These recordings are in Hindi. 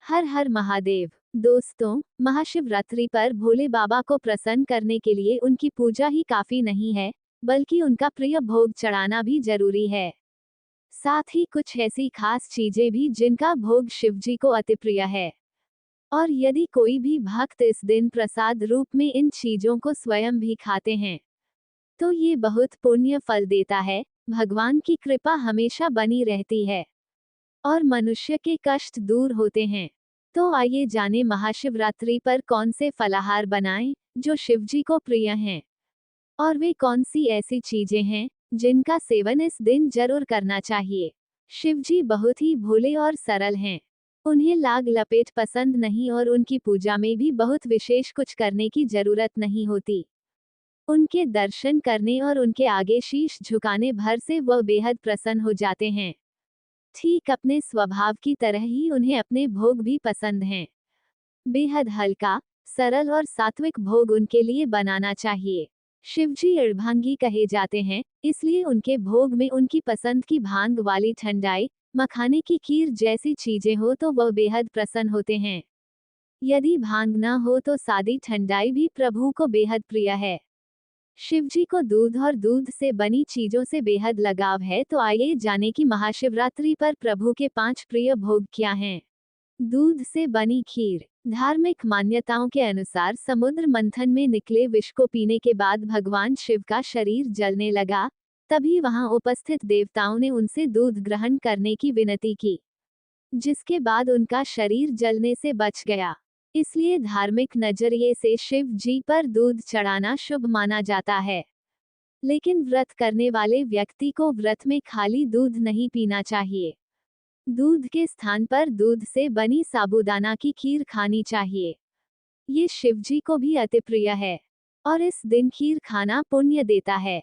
हर हर महादेव। दोस्तों, महाशिवरात्रि पर भोले बाबा को प्रसन्न करने के लिए उनकी पूजा ही काफी नहीं है, बल्कि उनका प्रिय भोग चढ़ाना भी जरूरी है। साथ ही कुछ ऐसी खास चीजें भी जिनका भोग शिवजी को अति प्रिय है। और यदि कोई भी भक्त इस दिन प्रसाद रूप में इन चीजों को स्वयं भी खाते हैं, तो ये बहुत पुण्य फल देता है। भगवान की कृपा हमेशा बनी रहती है और मनुष्य के कष्ट दूर होते हैं। तो आइए जाने महाशिवरात्रि पर कौन से फलाहार बनाएं जो शिवजी को प्रिय हैं, और वे कौन सी ऐसी चीजें हैं जिनका सेवन इस दिन जरूर करना चाहिए। शिवजी बहुत ही भोले और सरल हैं। उन्हें लाग लपेट पसंद नहीं और उनकी पूजा में भी बहुत विशेष कुछ करने की जरूरत नहीं होती। उनके दर्शन करने और उनके आगे शीश झुकाने भर से वह बेहद प्रसन्न हो जाते हैं। ठीक अपने स्वभाव की तरह ही उन्हें अपने भोग भी पसंद हैं। बेहद हल्का, सरल और सात्विक भोग उनके लिए बनाना चाहिए। शिवजी अड़भांगी कहे जाते हैं, इसलिए उनके भोग में उनकी पसंद की भांग वाली ठंडाई, मखाने की खीर जैसी चीजें हो तो वह बेहद प्रसन्न होते हैं। यदि भांग न हो तो सादी ठंडाई भी प्रभु को बेहद प्रिय है। शिवजी को दूध और दूध से बनी चीजों से बेहद लगाव है, तो आइए जाने कि महाशिवरात्रि पर प्रभु के 5 प्रिय भोग क्या हैं। दूध से बनी खीर। धार्मिक मान्यताओं के अनुसार समुद्र मंथन में निकले विष को पीने के बाद भगवान शिव का शरीर जलने लगा, तभी वहां उपस्थित देवताओं ने उनसे दूध ग्रहण करने की विनती की, जिसके बाद उनका शरीर जलने से बच गया। इसलिए धार्मिक नजरिए से शिव जी पर दूध चढ़ाना शुभ माना जाता है। लेकिन व्रत करने वाले व्यक्ति को व्रत में खाली दूध नहीं पीना चाहिए। दूध के स्थान पर दूध से बनी साबूदाना की खीर खानी चाहिए। ये शिवजी को भी अति प्रिय है और इस दिन खीर खाना पुण्य देता है।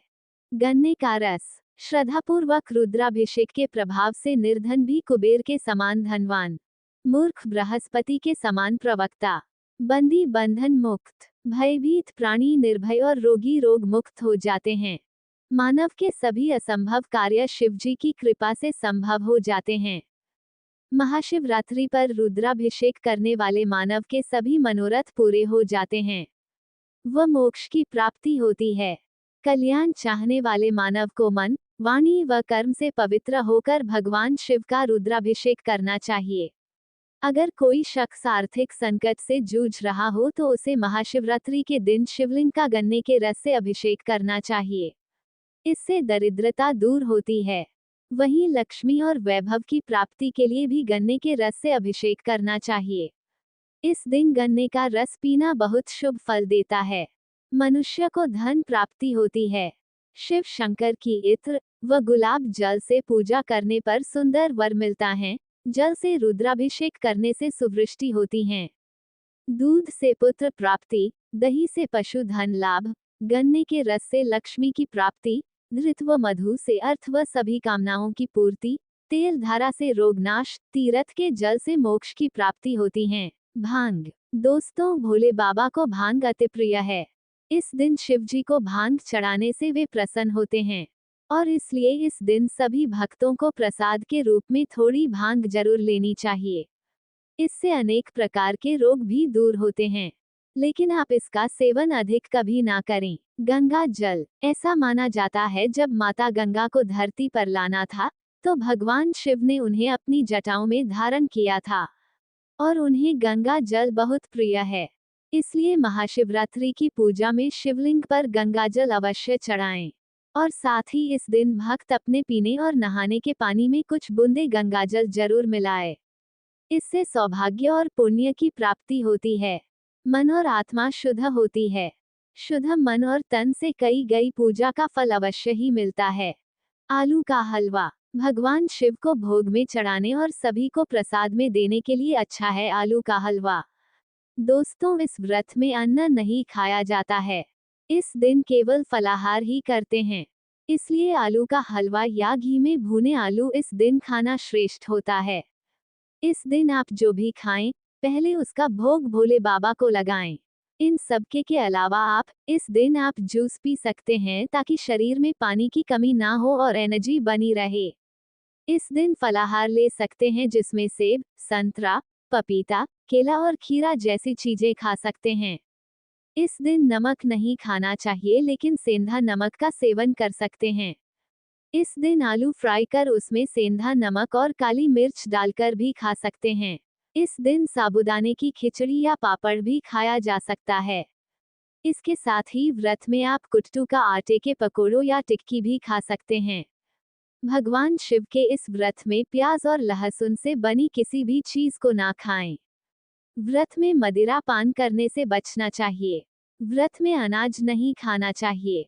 गन्ने का रस। श्रद्धापूर्वक रुद्राभिषेक के प्रभाव से निर्धन भी कुबेर के समान धनवान, मूर्ख बृहस्पति के समान प्रवक्ता, बंदी बंधन मुक्त, भयभीत प्राणी निर्भय और रोगी रोग मुक्त हो जाते हैं। मानव के सभी असंभव कार्य शिवजी की कृपा से संभव हो जाते हैं। महाशिवरात्रि पर रुद्राभिषेक करने वाले मानव के सभी मनोरथ पूरे हो जाते हैं। वह मोक्ष की प्राप्ति होती है। कल्याण चाहने वाले मानव को मन, वाणी व कर्म से पवित्र होकर भगवान शिव का रुद्राभिषेक करना चाहिए। अगर कोई शख्स आर्थिक संकट से जूझ रहा हो तो उसे महाशिवरात्रि के दिन शिवलिंग का गन्ने के रस से अभिषेक करना चाहिए। इससे दरिद्रता दूर होती है। वहीं लक्ष्मी और वैभव की प्राप्ति के लिए भी गन्ने के रस से अभिषेक करना चाहिए। इस दिन गन्ने का रस पीना बहुत शुभ फल देता है। मनुष्य को धन प्राप्ति होती है। शिव शंकर की इत्र व गुलाब जल से पूजा करने पर सुंदर वर मिलता है। जल से रुद्राभिषेक करने से सुवृष्टि होती है। दूध से पुत्र प्राप्ति, दही से पशु धन लाभ, गन्ने के रस से लक्ष्मी की प्राप्ति, घृत व मधु से अर्थ व सभी कामनाओं की पूर्ति, तेल धारा से रोगनाश, तीर्थ के जल से मोक्ष की प्राप्ति होती है। भांग। दोस्तों, भोले बाबा को भांग अति प्रिय है। इस दिन शिवजी को भांग चढ़ाने से वे प्रसन्न होते हैं और इसलिए इस दिन सभी भक्तों को प्रसाद के रूप में थोड़ी भांग जरूर लेनी चाहिए। इससे अनेक प्रकार के रोग भी दूर होते हैं। लेकिन आप इसका सेवन अधिक कभी ना करें। गंगा जल। ऐसा माना जाता है जब माता गंगा को धरती पर लाना था, तो भगवान शिव ने उन्हें अपनी जटाओं में धारण किया था और उन्हें गंगा जल बहुत प्रिय है। इसलिए महाशिवरात्रि की पूजा में शिवलिंग पर गंगा जल अवश्य चढ़ाएं और साथ ही इस दिन भक्त अपने पीने और नहाने के पानी में कुछ बूंदे गंगाजल जरूर मिलाए। इससे सौभाग्य और पुण्य की प्राप्ति होती है। मन और आत्मा शुद्ध होती है। शुद्ध मन और तन से कई गई पूजा का फल अवश्य ही मिलता है। आलू का हलवा। भगवान शिव को भोग में चढ़ाने और सभी को प्रसाद में देने के लिए अच्छा है आलू का हलवा। दोस्तों, इस व्रत में अन्न नहीं खाया जाता है। इस दिन केवल फलाहार ही करते हैं। इसलिए आलू का हलवा या घी में भुने आलू इस दिन खाना श्रेष्ठ होता है। इस दिन आप जो भी खाएं, पहले उसका भोग भोले बाबा को लगाएं। इन सबके के अलावा आप इस दिन आप जूस पी सकते हैं ताकि शरीर में पानी की कमी ना हो और एनर्जी बनी रहे। इस दिन फलाहार ले सकते हैं जिसमें सेब, संतरा, पपीता, केला और खीरा जैसी चीजें खा सकते हैं। इस दिन नमक नहीं खाना चाहिए, लेकिन सेंधा नमक का सेवन कर सकते हैं। इस दिन आलू फ्राई कर उसमें सेंधा नमक और काली मिर्च डालकर भी खा सकते हैं। इस दिन साबूदाने की खिचड़ी या पापड़ भी खाया जा सकता है। इसके साथ ही व्रत में आप कुट्टू का आटे के पकोड़ों या टिक्की भी खा सकते हैं। भगवान शिव के इस व्रत में प्याज और लहसुन से बनी किसी भी चीज को ना खाएं। व्रत में मदिरा पान करने से बचना चाहिए। व्रत में अनाज नहीं खाना चाहिए।